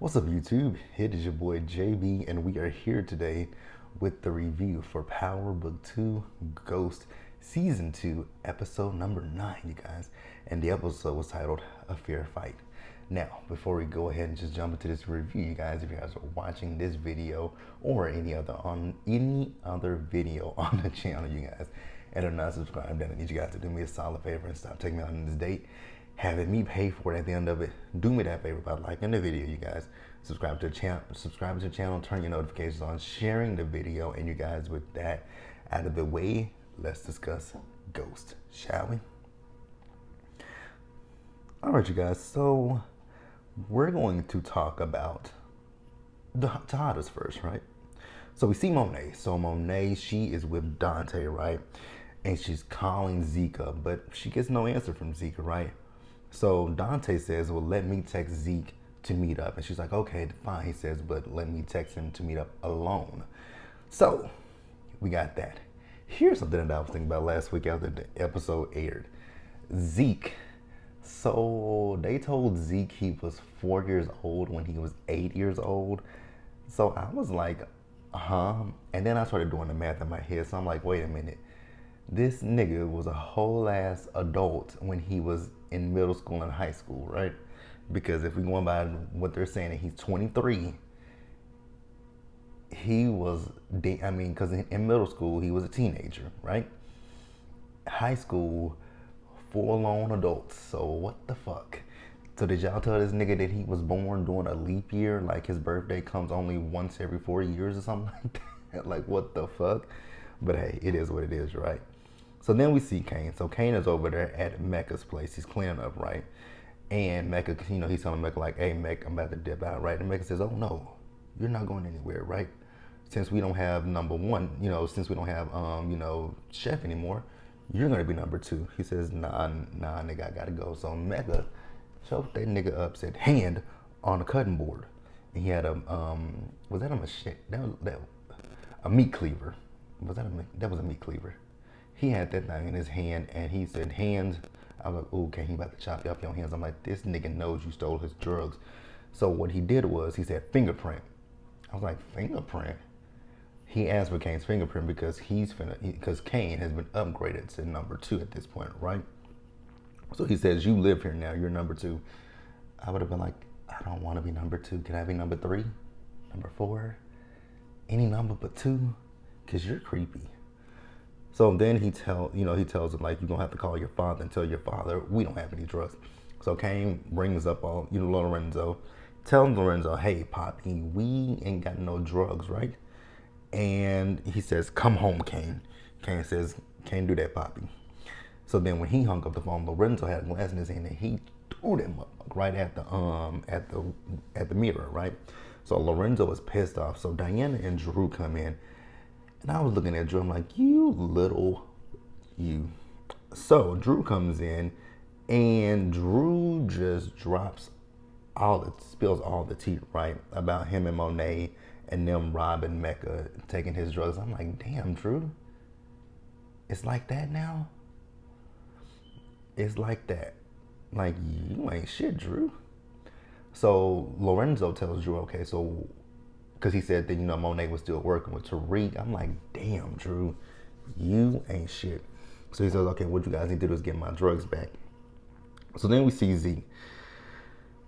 What's up, YouTube? It is your boy JB, and we are here today with the review for Power Book 2 Ghost Season 2, episode number 9, you guys. And the episode was titled A Fair Fight. Now, before we go ahead and just jump into this review, you guys, if you guys are watching this video or any other video on the channel, you guys, and are not subscribed, then I need you guys to do me a solid favor and stop taking me out on this date, having me pay for it at the end of it. Do me that favor by liking the video, you guys. Subscribe to the channel, turn your notifications on, sharing the video, and you guys, with that out of the way, let's discuss Ghost, shall we? All right, you guys, so we're going to talk about the Tahadas first, right? So we see Monet. So Monet, she is with Dante, right? And she's calling Zeke up, but she gets no answer from Zeke, right? So Dante says, well, let me text Zeke to meet up. And she's like, okay, fine, he says, but let me text him to meet up alone. So we got that. Here's something that I was thinking about last week after the episode aired. Zeke. So they told Zeke he was 4 years old when he was 8 years old. So I was like, and then I started doing the math in my head. So I'm like, wait a minute. This nigga was a whole ass adult when he was in middle school and high school, right? Because if we go by what they're saying, he's 23. He was, because in middle school, he was a teenager, right? High school, full-on adults. So what the fuck? So did y'all tell this nigga that he was born during a leap year? Like his birthday comes only once every 4 years or something like that? Like what the fuck? But hey, it is what it is, right? So then we see Kane. So Kane is over there at Mecca's place. He's cleaning up, right? And Mecca, he's telling Mecca like, hey, Mecca, I'm about to dip out, right? And Mecca says, oh no, you're not going anywhere, right? Since we don't have number one, since we don't have, Chef anymore, you're gonna be number two. He says, nah, nigga, I gotta go. So Mecca choked that nigga up, said, hand on a cutting board. And he had a, was that a machete? A meat cleaver. That was a meat cleaver. He had that thing in his hand, and he said, hands. I was like, okay, he about to chop you up your hands. I'm like, this nigga knows you stole his drugs. So what he did was, he said, fingerprint. I was like, fingerprint? He asked for Kane's fingerprint because because Kane has been upgraded to number 2 at this point, right? So he says, you live here now, you're number 2. I would have been like, I don't want to be number 2. Can I be number 3? Number 4? Any number but 2? Because you're creepy. So then he tells him, like, you're going to have to call your father and tell your father we don't have any drugs. So Kane brings up Lorenzo, tells Lorenzo, hey, Poppy, we ain't got no drugs, right? And he says, come home, Kane. Kane says, can't do that, Poppy. So then when he hung up the phone, Lorenzo had a glass in his hand and he threw them up right at the mirror, right? So Lorenzo was pissed off. So Diana and Drew come in. And I was looking at Drew, I'm like, you. So Drew comes in and Drew just spills all the tea, right? About him and Monet and them robbing Mecca, taking his drugs. I'm like, damn, Drew. It's like that now? It's like that. Like, you ain't shit, Drew. So Lorenzo tells Drew, okay, so, because he said that, Monet was still working with Tariq. I'm like, damn, Drew, you ain't shit. So he says, okay, what you guys need to do is get my drugs back. So then we see Zeke.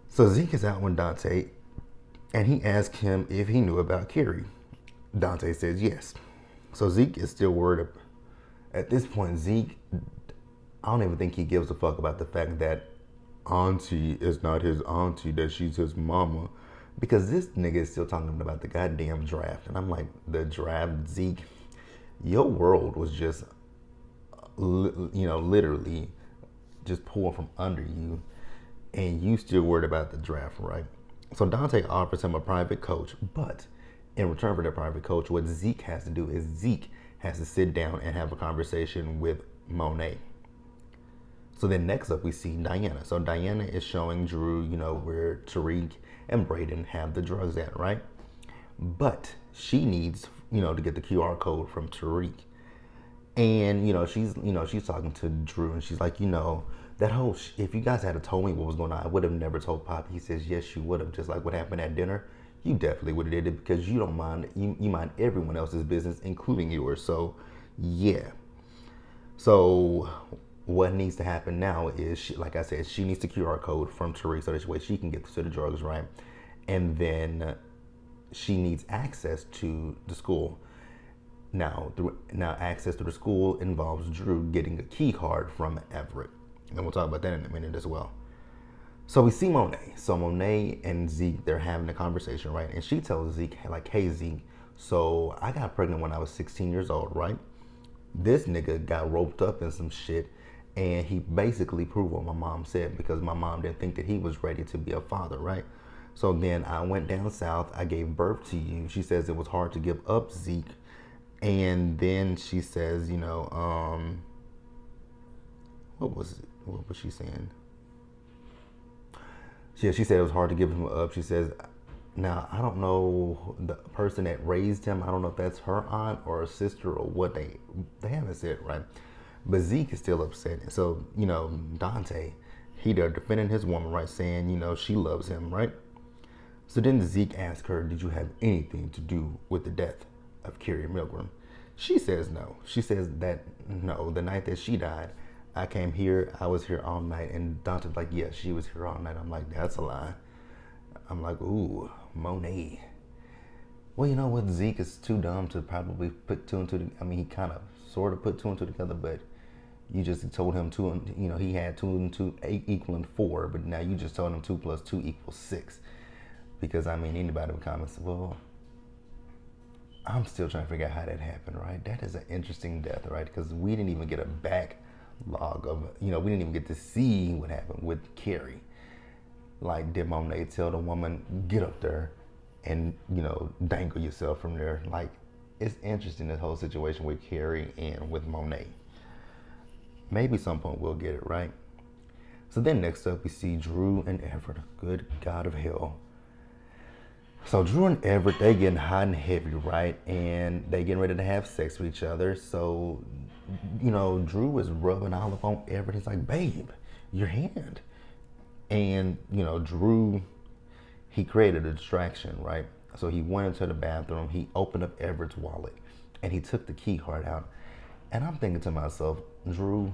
So Zeke is out with Dante, and he asks him if he knew about Carrie. Dante says yes. So Zeke is still worried. At this point, Zeke, I don't even think he gives a fuck about the fact that Auntie is not his auntie, that she's his mama. Because this nigga is still talking about the goddamn draft. And I'm like, the draft, Zeke, your world was just, literally just pulled from under you. And you still worried about the draft, right? So Dante offers him a private coach. But in return for that private coach, what Zeke has to do is Zeke has to sit down and have a conversation with Monet. So then next up we see Diana. So Diana is showing Drew, where Tariq and Brayden have the drugs at, right? But she needs, to get the QR code from Tariq. And, she's talking to Drew and she's like, that that whole, if you guys had told me what was going on, I would have never told Poppy. He says, yes, you would have. Just like what happened at dinner, you definitely would have did it because you don't mind, you mind everyone else's business, including yours. So, yeah. So, what needs to happen now is, like I said, she needs the QR code from Tariq so that way she can get to the drugs, right? And then she needs access to the school. Now, access to the school involves Drew getting a key card from Everett. And we'll talk about that in a minute as well. So we see Monet. So Monet and Zeke, they're having a conversation, right? And she tells Zeke, like, hey, Zeke, so I got pregnant when I was 16 years old, right? This nigga got roped up in some shit, and he basically proved what my mom said because my mom didn't think that he was ready to be a father, right? So then I went down south. I gave birth to you. She says it was hard to give up Zeke. And then she says, what was she saying? Yeah, she said it was hard to give him up. She says, now I don't know the person that raised him. I don't know if that's her aunt or a sister or what. They haven't said, right? But Zeke is still upset. And so, Dante, they're defending his woman, right? Saying, she loves him, right? So then Zeke asks her, did you have anything to do with the death of Carrie Milgram? She says no. She says that no, the night that she died, I came here, I was here all night. And Dante's like, yeah, she was here all night. I'm like, that's a lie. I'm like, ooh, Monet. Well, you know what? Zeke is too dumb to probably put two and two. He kind of sort of put two and two together, but you just told him two, and he had 2 and 2 equaling 4, but now you just told him 2 plus 2 equals 6. Because anybody would comment, well, I'm still trying to figure out how that happened, right? That is an interesting death, right? Because we didn't even get a backlog of, we didn't even get to see what happened with Carrie. Like, did Monet tell the woman, get up there and, dangle yourself from there? Like, it's interesting, this whole situation with Carrie and with Monet. Maybe some point we'll get it, right? So then next up, we see Drew and Everett, good God of hell. So Drew and Everett, they getting hot and heavy, right? And they getting ready to have sex with each other. So, Drew is rubbing all up on Everett. He's like, babe, your hand. And, Drew, he created a distraction, right? So he went into the bathroom, he opened up Everett's wallet, and he took the key card out. And I'm thinking to myself, Drew,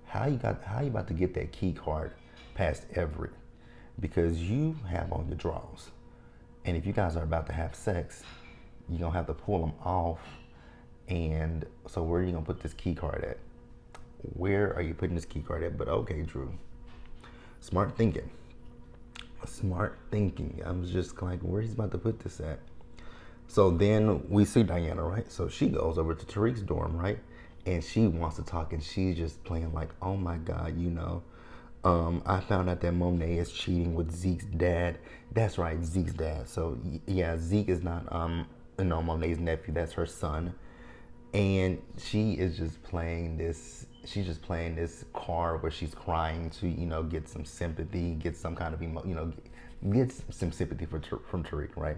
how you about to get that key card past Everett? Because you have on your drawers. And if you guys are about to have sex, you're going to have to pull them off. And so where are you going to put this key card at? Where are you putting this key card at? But okay, Drew. Smart thinking. I'm just like, where he's about to put this at? So then we see Diana, right? So she goes over to Tariq's dorm, right? And she wants to talk, and she's just playing like, oh my God, I found out that Monet is cheating with Zeke's dad. That's right, Zeke's dad. So yeah, Zeke is not Monet's nephew. That's her son. And she is just playing this. She's just playing this card where she's crying to get some sympathy, get some kind of get some sympathy from Tariq, right?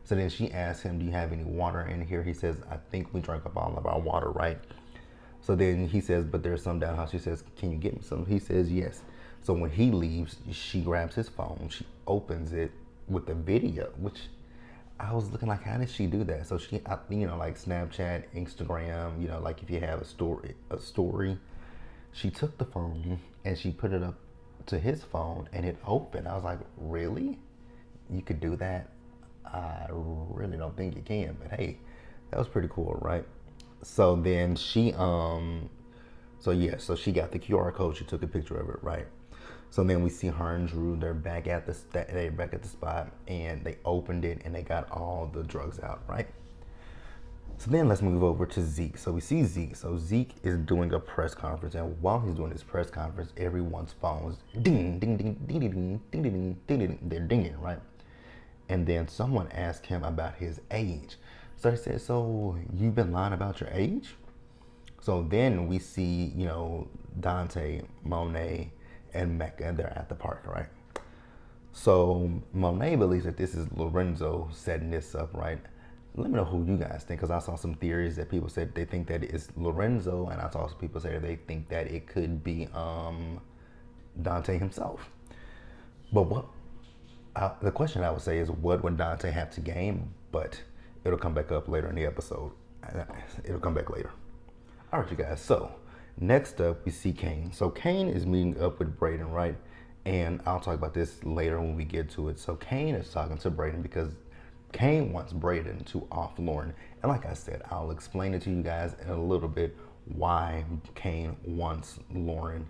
So then she asks him, "Do you have any water in here?" He says, "I think we drank up all of our water, right?" So then he says, "But there's some down." She says, "Can you get me some?" He says, "Yes." So when he leaves, she grabs his phone. She opens it with the video, which I was looking like, how did she do that? So she, like Snapchat, Instagram, like if you have a story, she took the phone and she put it up to his phone and it opened. I was like, really? You could do that? I really don't think you can, but hey, that was pretty cool, right? So then she, so she got the QR code. She took a picture of it, right? So then we see her and Drew. They're back at the spot, and they opened it and they got all the drugs out, right? So then let's move over to Zeke. So we see Zeke. So Zeke is doing a press conference, and while he's doing his press conference, everyone's phones ding, ding, ding, ding, ding, ding, ding, ding, ding, ding, they're dinging, right? And then someone asked him about his age. So he said, "So you've been lying about your age?" So then we see, Dante, Monet, and Mecca, they're at the park, right? So Monet believes that this is Lorenzo setting this up, right? Let me know who you guys think, because I saw some theories that people said they think that it's Lorenzo, and I saw some people say they think that it could be Dante himself. But the question I would say is, what would Dante have to gain? But it'll come back up later in the episode. It'll come back later. All right, you guys. So next up, we see Kane. So Kane is meeting up with Brayden, right? And I'll talk about this later when we get to it. So Kane is talking to Brayden because Kane wants Brayden to off Lauren. And like I said, I'll explain it to you guys in a little bit why Kane wants Lauren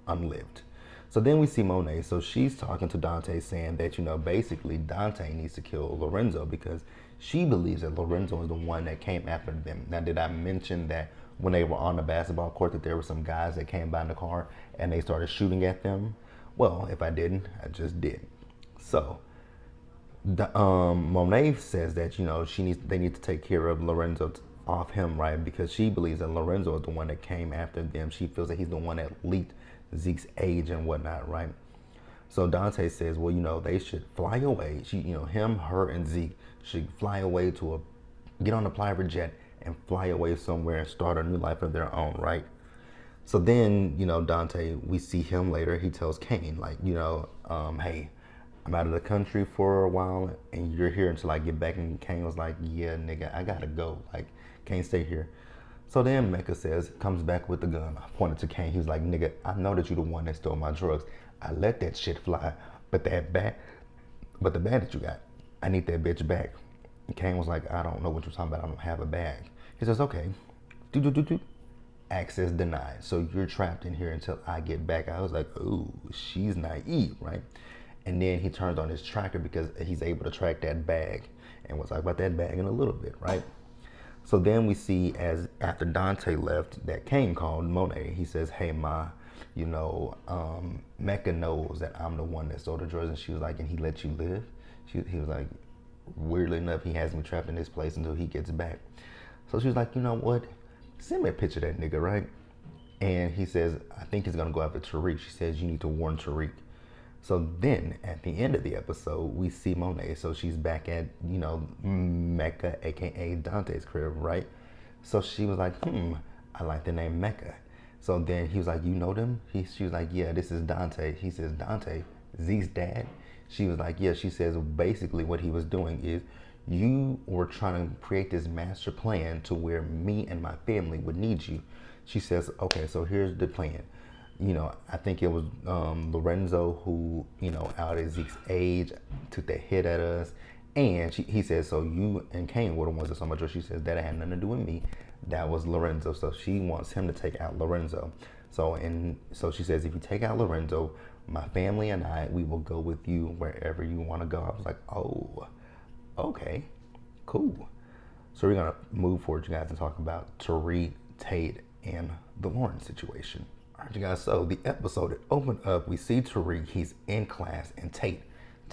unlived. So then we see Monet. So she's talking to Dante saying that, basically Dante needs to kill Lorenzo because she believes that Lorenzo is the one that came after them. Now, did I mention that when they were on the basketball court that there were some guys that came by in the car and they started shooting at them? Well, if I didn't, I just did. So Monet says that, they need to take care of Lorenzo off him, right? Because she believes that Lorenzo is the one that came after them. She feels that he's the one that leaked Zeke's age and whatnot, right? So Dante says, well, they should fly away. Him, her, and Zeke should fly away get on a private jet and fly away somewhere and start a new life of their own, right? So then, Dante, we see him later. He tells Kane, hey, I'm out of the country for a while and you're here until I get back. And Kane was like, yeah, nigga, I gotta go. Can't stay here. So then Mecca comes back with the gun, pointed to Kane. He was like, nigga, I know that you're the one that stole my drugs. I let that shit fly, but the bag that you got, I need that bitch back. And Kane was like, I don't know what you're talking about. I don't have a bag. He says, okay, access denied. So you're trapped in here until I get back. I was like, ooh, she's naive, right? And then he turns on his tracker because he's able to track that bag. And we'll talk about that bag in a little bit, right? So then we see after Dante left that Kane called Monet. He says, hey, Ma, Mecca knows that I'm the one that stole the drugs. And she was like, and he let you live? He was like, weirdly enough, he has me trapped in this place until he gets back. So she was like, you know what? Send me a picture of that nigga, right? And he says, I think he's going to go after Tariq. She says, you need to warn Tariq. So then at the end of the episode, we see Monet. So she's back at, Mecca, aka Dante's crib, right? So she was like, I like the name Mecca. So then he was like, you know them? She was like, yeah, this is Dante. He says, Dante, Zeke's dad? She was like, yeah. She says, basically what he was doing is you were trying to create this master plan to where me and my family would need you. She says, okay, so here's the plan. I think it was Lorenzo who, out at Zeke's age, took that hit at us. And he says, so you and Kane were the ones that saw my drugs. She says, that had nothing to do with me. That was Lorenzo. So she wants him to take out Lorenzo. So she says, if you take out Lorenzo, my family and we will go with you wherever you want to go. I was like, oh, okay, cool. So we're going to move forward, you guys, and talk about Tariq, Tate, and the Lauren situation. All right, you guys, so the episode, it opened up, we see Tariq, he's in class, and Tate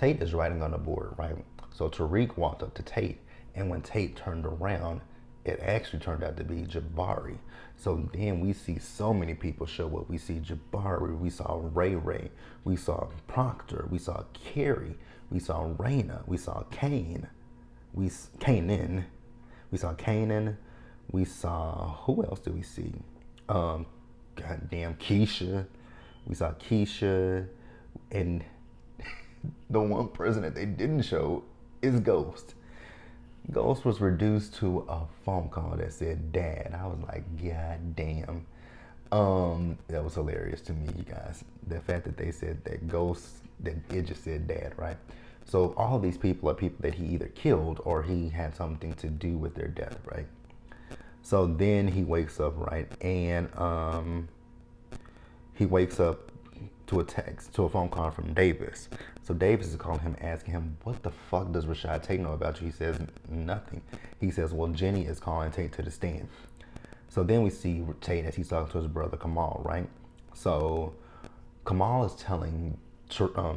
is writing on the board, right? So Tariq walked up to Tate, and when Tate turned around, it actually turned out to be Jabari. So then we see so many people show up. We see Jabari, we saw Ray Ray, we saw Proctor, we saw Carrie, we saw Raina, we saw Kanan, we saw Kanan, we saw, who else did we see? Goddamn Keisha. We saw Keisha, and the one person that they didn't show is Ghost. Ghost was reduced to a phone call that said dad. I was like, God damn. That was hilarious to me, you guys. The fact that they said that Ghost, that it just said dad, right? So all these people are people that he either killed or he had something to do with their death, right? So then he wakes up, right? And he wakes up to a phone call from Davis. So Davis is calling him, asking him, what the fuck does Rashad Tate know about you? He says, nothing. He says, well, Jenny is calling Tate to the stand. So then we see Tate as he's talking to his brother Kamal, right? So Kamal is telling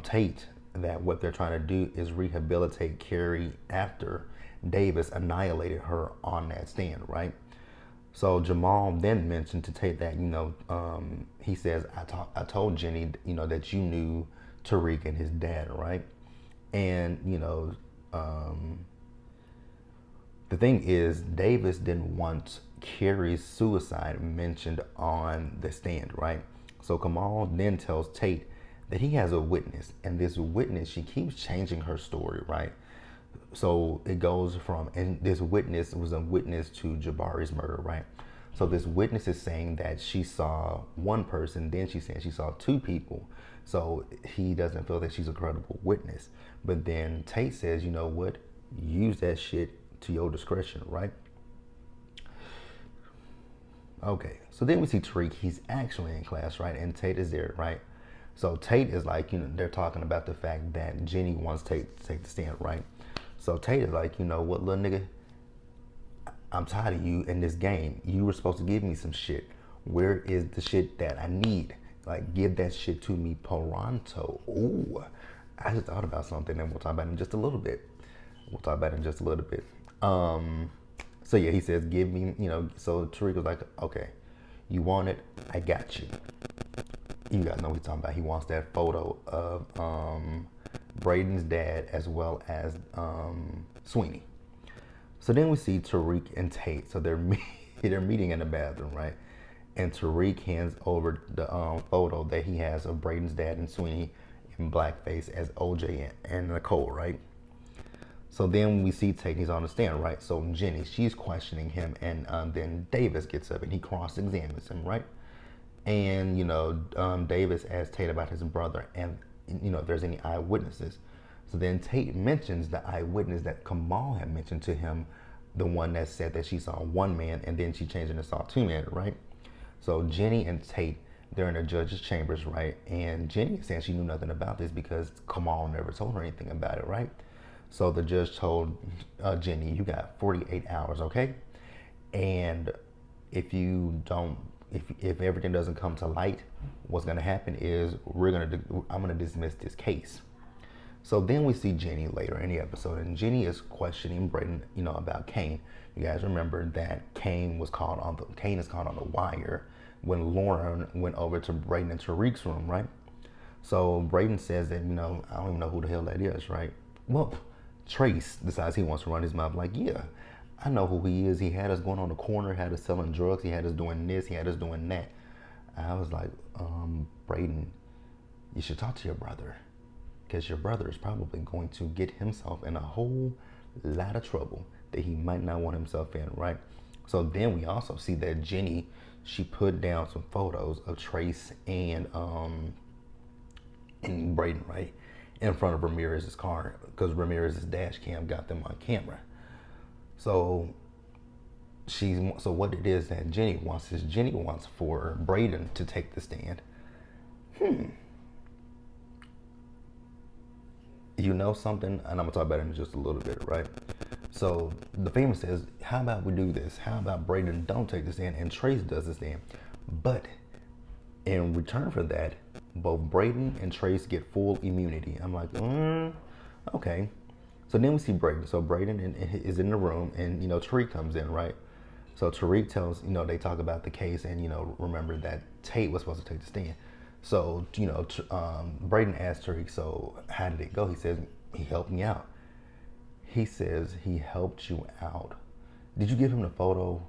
Tate that what they're trying to do is rehabilitate Carrie after Davis annihilated her on that stand, right? So Jamal then mentioned to Tate that, he says, I told Jenny, that you knew Tariq and his dad, right? And, the thing is, Davis didn't want Carrie's suicide mentioned on the stand, right? So Kamal then tells Tate that he has a witness, and this witness, she keeps changing her story, right? So it goes from, and this witness was a witness to Jabari's murder, right? So this witness is saying that she saw one person, then she's saying she saw two people. So he doesn't feel that she's a credible witness. But then Tate says, you know what? Use that shit to your discretion, right? Okay, so then we see Tariq, he's actually in class, right? And Tate is there, right? So Tate is like, they're talking about the fact that Jenny wants Tate to take the stand, right? So Tate is like, you know what, little nigga, I'm tired of you in this game. You were supposed to give me some shit. Where is the shit that I need? Like, give that shit to me pronto. Ooh, I just thought about something, and we'll talk about it in just a little bit. So yeah, he says, give me, so Tariq was like, okay, you want it? I got you. You guys know what he's talking about. He wants that photo of Braden's dad as well as Sweeney. So then we see Tariq and Tate. So they're meeting in the bathroom, right? And Tariq hands over the photo that he has of Braden's dad and Sweeney in blackface as OJ and Nicole, right? So then we see Tate, he's on the stand, right? So Jenny, she's questioning him, and then Davis gets up and he cross-examines him, right? And, Davis asks Tate about his brother and, if there's any eyewitnesses. So then Tate mentions the eyewitness that Kamal had mentioned to him, the one that said that she saw one man and then she changed it and saw two men, right? So Jenny and Tate, they're in the judge's chambers, right? And Jenny is saying she knew nothing about this because Kamal never told her anything about it, right? So the judge told Jenny, you got 48 hours, okay? And if everything doesn't come to light, what's gonna happen is I'm gonna dismiss this case. So then we see Jenny later in the episode, and Jenny is questioning Braden, about Kane. You guys remember that Kane is caught on the wire when Lauren went over to Braden and Tariq's room, right? So Braden says that, I don't even know who the hell that is, right? Well, Trace decides he wants to run his mouth like, yeah, I know who he is. He had us going on the corner, had us selling drugs, he had us doing this, he had us doing that. I was like, Braden, you should talk to your brother, because your brother is probably going to get himself in a whole lot of trouble that he might not want himself in, right? So then we also see that Jenny, she put down some photos of Trace and Braden, right, in front of Ramirez's car, because Ramirez's dash cam got them on camera. So what it is that Jenny wants for Braden to take the stand. You know something? And I'm gonna talk about it in just a little bit, right? So the famous says, how about we do this? How about Braden don't take the stand and Trace does the stand? But in return for that, both Braden and Trace get full immunity. I'm like, okay. So then we see Braden. So Braden is in the room, and Tariq comes in, right? So Tariq tells, they talk about the case, and remember that Tate was supposed to take the stand. So Braden asked Tariq, so how did it go? He says, he helped me out. He says, he helped you out. Did you give him the photo?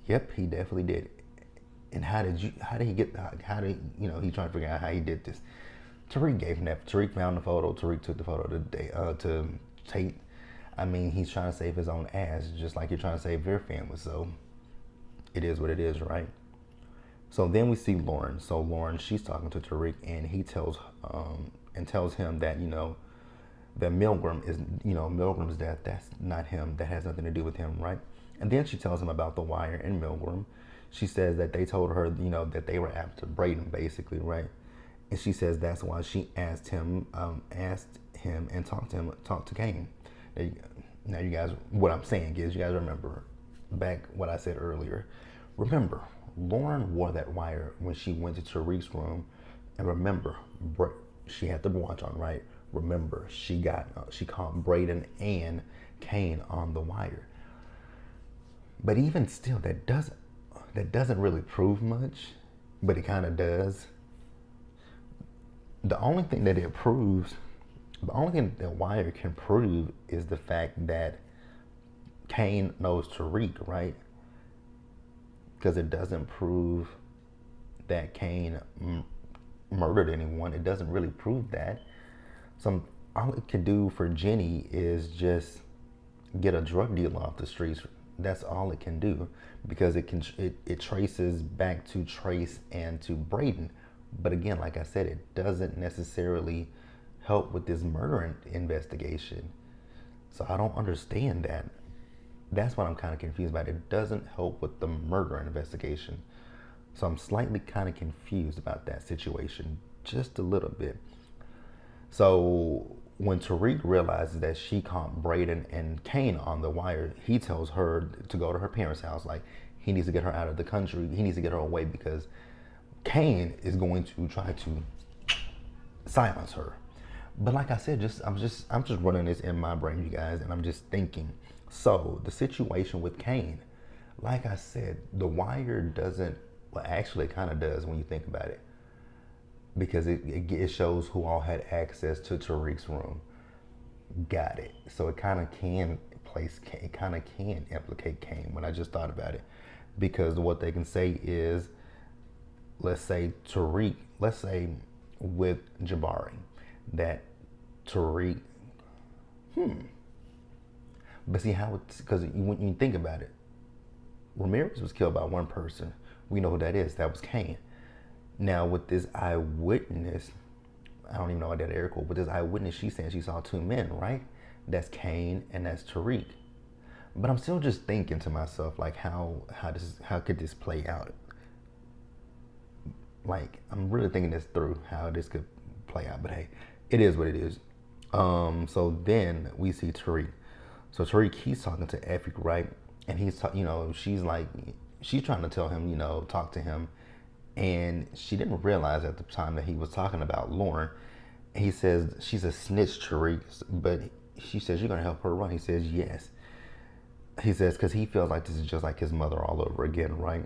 Yep, he definitely did. And he trying to figure out how he did this. Tariq gave him that. Tariq found the photo. Tariq took the photo to Tate. I mean, he's trying to save his own ass, just like you're trying to save your family. So it is what it is, right? So then we see Lauren. So Lauren, she's talking to Tariq, and he tells him that that Milgram is Milgram's death. That's not him. That has nothing to do with him, right? And then she tells him about the wire and Milgram. She says that they told her, that they were after Braden, basically, right? And she says that's why she asked him and talked to Kane. Now, you guys, what I'm saying is, you guys remember back what I said earlier. Remember, Lauren wore that wire when she went to Tariq's room, and remember, she had the watch on, right? Remember, she caught Braden and Kane on the wire. But even still, that doesn't really prove much, but it kind of does. The only thing that wire can prove is the fact that Kane knows Tariq, right? Because it doesn't prove that Kane murdered anyone. It doesn't really prove that. All it can do for Jenny is just get a drug dealer off the streets. That's all it can do, because it traces back to Trace and to Braden. But again, like I said, it doesn't necessarily help with this murder investigation. So I don't understand that. That's what I'm kind of confused about. It doesn't help with the murder investigation. So I'm slightly kind of confused about that situation, just a little bit. So when Tariq realizes that she caught Braden and Kane on the wire, he tells her to go to her parents' house. Like, he needs to get her out of the country. He needs to get her away because Kane is going to try to silence her. But like I said, I'm just running this in my brain, you guys, and I'm just thinking. So the situation with Kane, like I said, The Wire doesn't. Well, actually, it kind of does when you think about it, because it shows who all had access to Tariq's room. Got it. So it kind of can implicate Kane when I just thought about it, because what they can say is, let's say with Jabari, that Tariq, but see how it's, because when you think about it, Ramirez was killed by one person. We know who that is. That was Kane. Now with this eyewitness, I don't even know what that air quote, but this eyewitness, she's saying she saw two men, right? That's Kane and that's Tariq. But I'm still just thinking to myself, like, how could this play out? Like, I'm really thinking this through, how this could play out. But hey, it is what it is. So then we see Tariq. So Tariq, he's talking to Effie, right? And he's she's trying to tell him, talk to him. And she didn't realize at the time that he was talking about Lauren. He says, she's a snitch, Tariq, but she says, you're going to help her run. He says, yes. He says, because he feels like this is just like his mother all over again, right?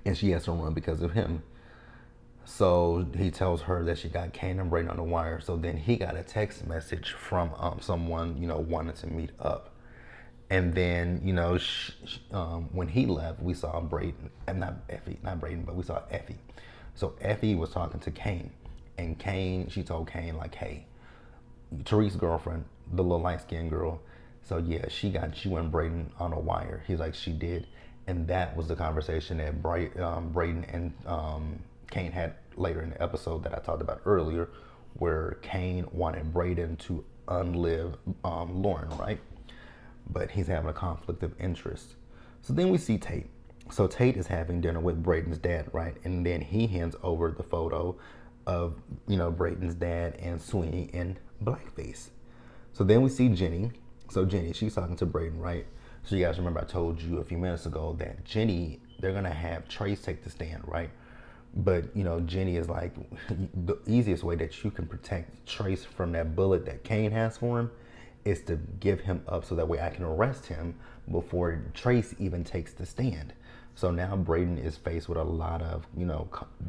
And she has to run because of him. So he tells her that she got Kane and Braden on the wire. So then he got a text message from someone, wanting to meet up. And then, when he left, we saw Braden, and not Braden, but we saw Effie. So Effie was talking to Kane, and she told Kane, like, hey, Tariq's girlfriend, the little light-skinned girl, so yeah, she went Braden on a wire. He's like, she did. And that was the conversation that Braden and Kane had later in the episode that I talked about earlier, where Kane wanted Braden to unlive Lauren, right? But he's having a conflict of interest. So then we see Tate. So Tate is having dinner with Braden's dad, right? And then he hands over the photo of, Braden's dad and Sweeney in blackface. So then we see Jenny. So Jenny, she's talking to Braden, right? So you guys remember I told you a few minutes ago that Jenny, they're going to have Trace take the stand, right? But, Jenny is like, the easiest way that you can protect Trace from that bullet that Kane has for him is to give him up, so that way I can arrest him before Trace even takes the stand. So now Braden is faced with a lot of,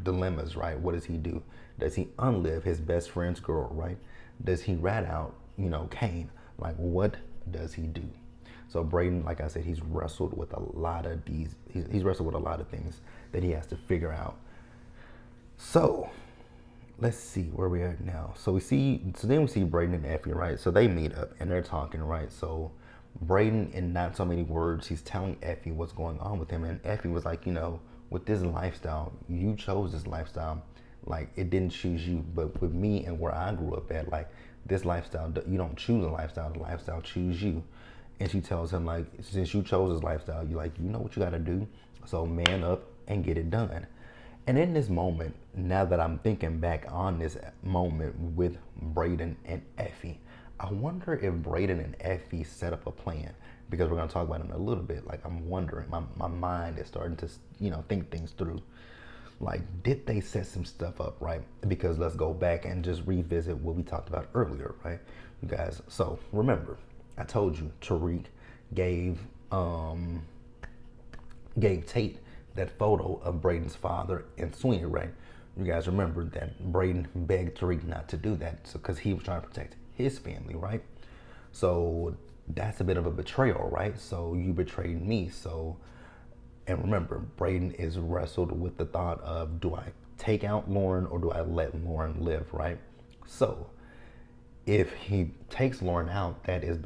dilemmas, right? What does he do? Does he unlive his best friend's girl, right? Does he rat out, Kane? Like, what does he do? So Braden, like I said, he's wrestled with a lot of things that he has to figure out. So let's see where we are now. So then we see Braden and Effie, right? So they meet up and they're talking, right? So Braden, in not so many words, he's telling Effie what's going on with him. And Effie was like, with this lifestyle, you chose this lifestyle. Like, it didn't choose you. But with me and where I grew up at, like, this lifestyle, you don't choose a lifestyle, the lifestyle choose you. And she tells him, like, since you chose this lifestyle, you know what you got to do. So man up and get it done. And in this moment, now that I'm thinking back on this moment with Braden and Effie, I wonder if Braden and Effie set up a plan, because we're going to talk about it in a little bit. Like, I'm wondering, my mind is starting to, think things through. Like, did they set some stuff up, right? Because let's go back and just revisit what we talked about earlier, right, you guys? So remember, I told you Tariq gave Tate that photo of Braden's father and Sweeney, right? You guys remember that Braden begged Tariq not to do that, because he was trying to protect his family, right? So that's a bit of a betrayal, right? So you betrayed me. So, and remember, Braden is wrestled with the thought of, do I take out Lauren or do I let Lauren live, right? So if he takes Lauren out, that is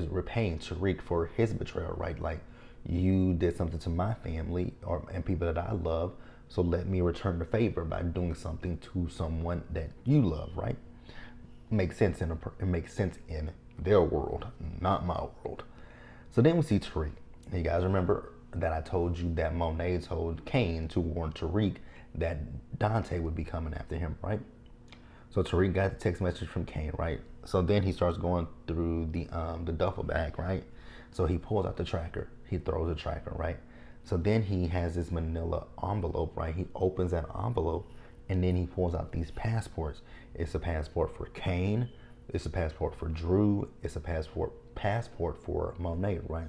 repaying Tariq for his betrayal, right? Like, you did something to my family and people that I love, so let me return the favor by doing something to someone that you love, right? It makes sense in their world, not my world. So then we see Tariq. You guys remember that I told you that Monet told Kane to warn Tariq that Dante would be coming after him, right? So Tariq got the text message from Kane, right? So then he starts going through the duffel bag, right? So he pulls out the tracker. He throws the tracker, right? So then he has this manila envelope, right? He opens that envelope and then he pulls out these passports. It's a passport for Kane. It's a passport for Drew. It's a passport for Monet, right?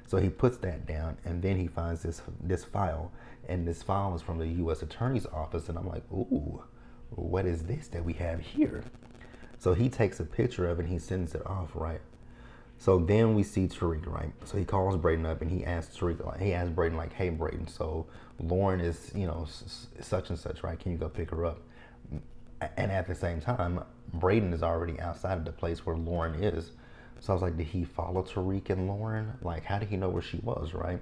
So he puts that down and then he finds this file, and this file is from the U.S. Attorney's Office, and I'm like, ooh, what is this that we have here? So he takes a picture of it and he sends it off, right? So then we see Tariq, right? So he calls Braden up and he asks Braden, like, hey, Braden, so Lauren is, such and such, right? Can you go pick her up? And at the same time, Braden is already outside of the place where Lauren is. So I was like, did he follow Tariq and Lauren? Like, how did he know where she was, right?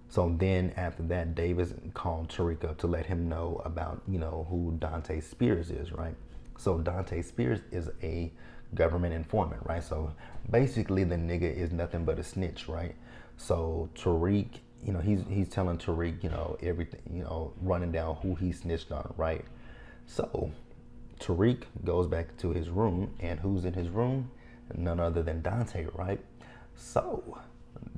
So then after that, Davis called Tariq up to let him know about, who Dante Spears is, right? So Dante Spears is a government informant, right? So basically the nigga is nothing but a snitch, right? So Tariq, he's telling Tariq, everything, running down who he snitched on, right? So Tariq goes back to his room, and who's in his room? None other than Dante, right? So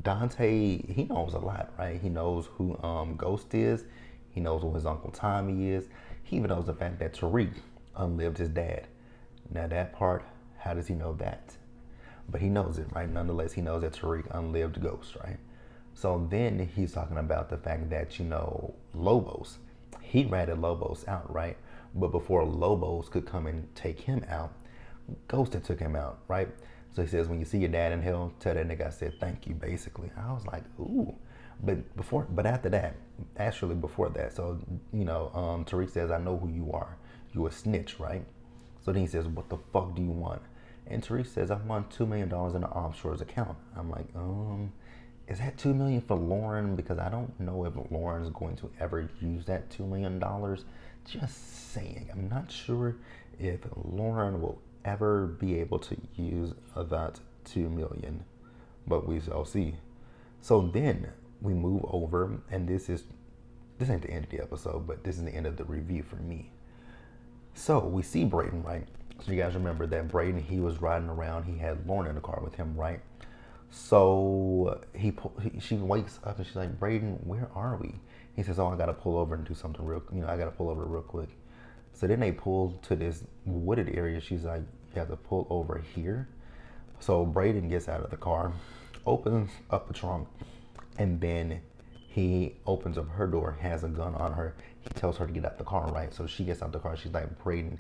Dante, he knows a lot, right? He knows who Ghost is. He knows who his Uncle Tommy is. He even knows the fact that Tariq unlived his dad. Now that part, how does he know that? But he knows it, right? Nonetheless, he knows that Tariq unlived Ghost, right? So then he's talking about the fact that, Lobos, he ratted Lobos out, right? But before Lobos could come and take him out, Ghost had took him out, right? So he says, when you see your dad in hell, tell that nigga I said thank you, basically. I was like, ooh. But after that, actually before that, so, Tariq says, I know who you are. You a snitch, right? So then he says, what the fuck do you want? And Tariq says, I want $2 million in the offshore's account. I'm like, is that $2 million for Lauren? Because I don't know if Lauren's going to ever use that $2 million. Just saying. I'm not sure if Lauren will ever be able to use that $2 million, but we shall see. So then we move over, and this ain't the end of the episode, but this is the end of the review for me. So we see Braden, right? So you guys remember that Braden, he was riding around. He had Lauren in the car with him, right? So she wakes up and she's like, Braden, where are we? He says, oh, I got to pull over and do something I got to pull over real quick. So then they pull to this wooded area. She's like, you have to pull over here. So Braden gets out of the car, opens up the trunk, and then he opens up her door, has a gun on her. He tells her to get out the car, right? So she gets out the car. She's like, Braden,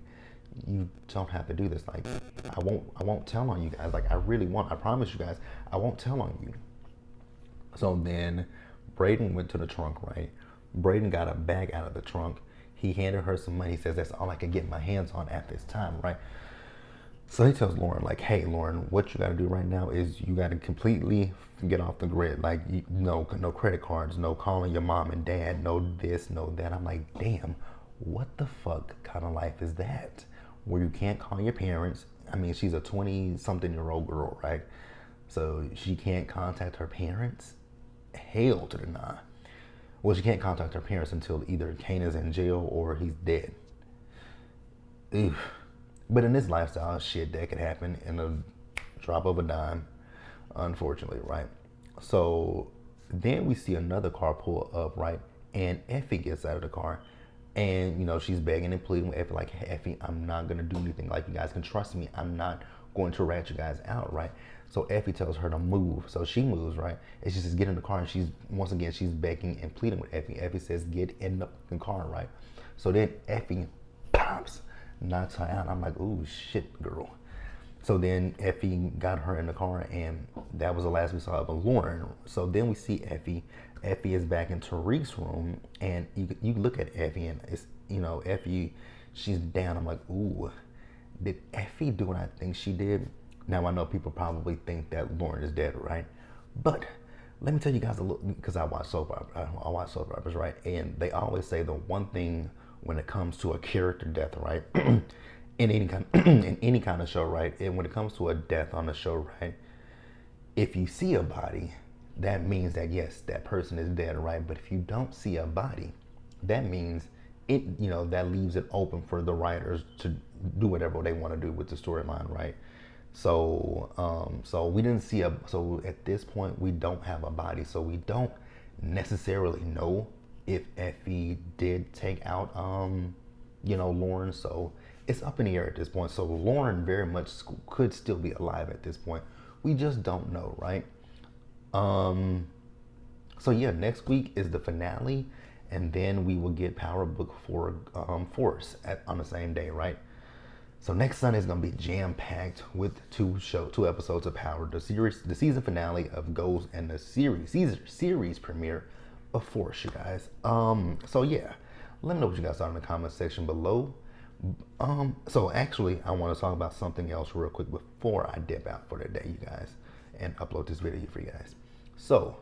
you don't have to do this. Like, I won't tell on you guys. Like, I promise you guys, I won't tell on you. So then Braden went to the trunk, right? Braden got a bag out of the trunk. He handed her some money. He says, that's all I can get my hands on at this time, right? So he tells Lauren, like, hey, Lauren, what you got to do right now is you got to completely get off the grid. Like, no credit cards, no calling your mom and dad, no this, no that. I'm like, damn, what the fuck kind of life is that? Where you can't call your parents. I mean, she's a 20-something-year-old girl, right? So she can't contact her parents? Hell to the nah. Well, she can't contact her parents until either Kane is in jail or he's dead. Oof. But in this lifestyle, shit, that could happen in a drop of a dime, unfortunately, right? So then we see another car pull up, right? And Effie gets out of the car. And, she's begging and pleading with Effie, like, hey, Effie, I'm not going to do anything. Like, you guys can trust me. I'm not going to rat you guys out, right? So Effie tells her to move. So she moves, right? And she says, get in the car. And she's begging and pleading with Effie. Effie says, get in the fucking car, right? So then Effie pops, knocks her out. I'm like, ooh, shit, girl. So then Effie got her in the car, and that was the last we saw of Lauren. So then we see Effie. Effie is back in Tariq's room, and you look at Effie, and Effie, she's down. I'm like, ooh, did Effie do what I think she did? Now I know people probably think that Lauren is dead, right? But let me tell you guys a little, because I watch soap operas, right? And they always say the one thing when it comes to a character death, right? in any kind of show, right? And when it comes to a death on a show, right? If you see a body, that means that yes, that person is dead, right? But if you don't see a body, that means that leaves it open for the writers to do whatever they want to do with the storyline, right? So we didn't see so at this point we don't have a body, so we don't necessarily know if Effie did take out Lauren. So it's up in the air at this point. So Lauren very much could still be alive at this point. We just don't know, right? So yeah, next week is the finale, and then we will get Power Book 4 Force on the same day, right? So next Sunday is gonna be jam-packed with two episodes of Power, the season finale of Ghost, and the series premiere of Force, you guys. So yeah, let me know what you guys thought in the comment section below. So actually, I want to talk about something else real quick before I dip out for the day, you guys, and upload this video for you guys. So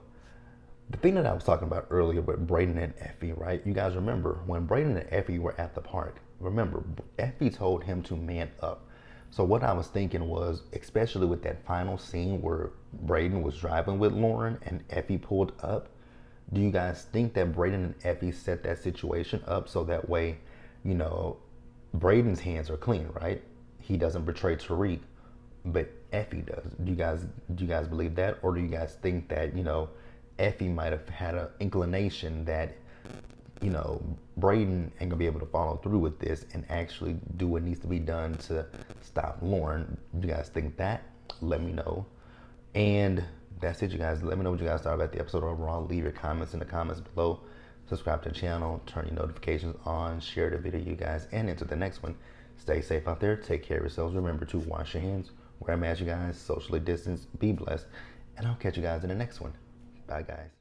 the thing that I was talking about earlier with Brayden and Effie, right? You guys remember when Brayden and Effie were at the park, remember, Effie told him to man up. So what I was thinking was, especially with that final scene where Brayden was driving with Lauren and Effie pulled up, do you guys think that Brayden and Effie set that situation up so that way, Brayden's hands are clean, right? He doesn't betray Tariq, but Effie does. Do you guys believe that? Or do you guys think that, Effie might have had an inclination that, Brayden ain't gonna be able to follow through with this and actually do what needs to be done to stop Lauren? Do you guys think that? Let me know. And that's it, you guys. Let me know what you guys thought about the episode overall. Leave your comments in the comments below. Subscribe to the channel, turn your notifications on, share the video, you guys, and into the next one. Stay safe out there. Take care of yourselves. Remember to wash your hands, wear a mask, you guys, socially distance, be blessed, and I'll catch you guys in the next one. Bye, guys.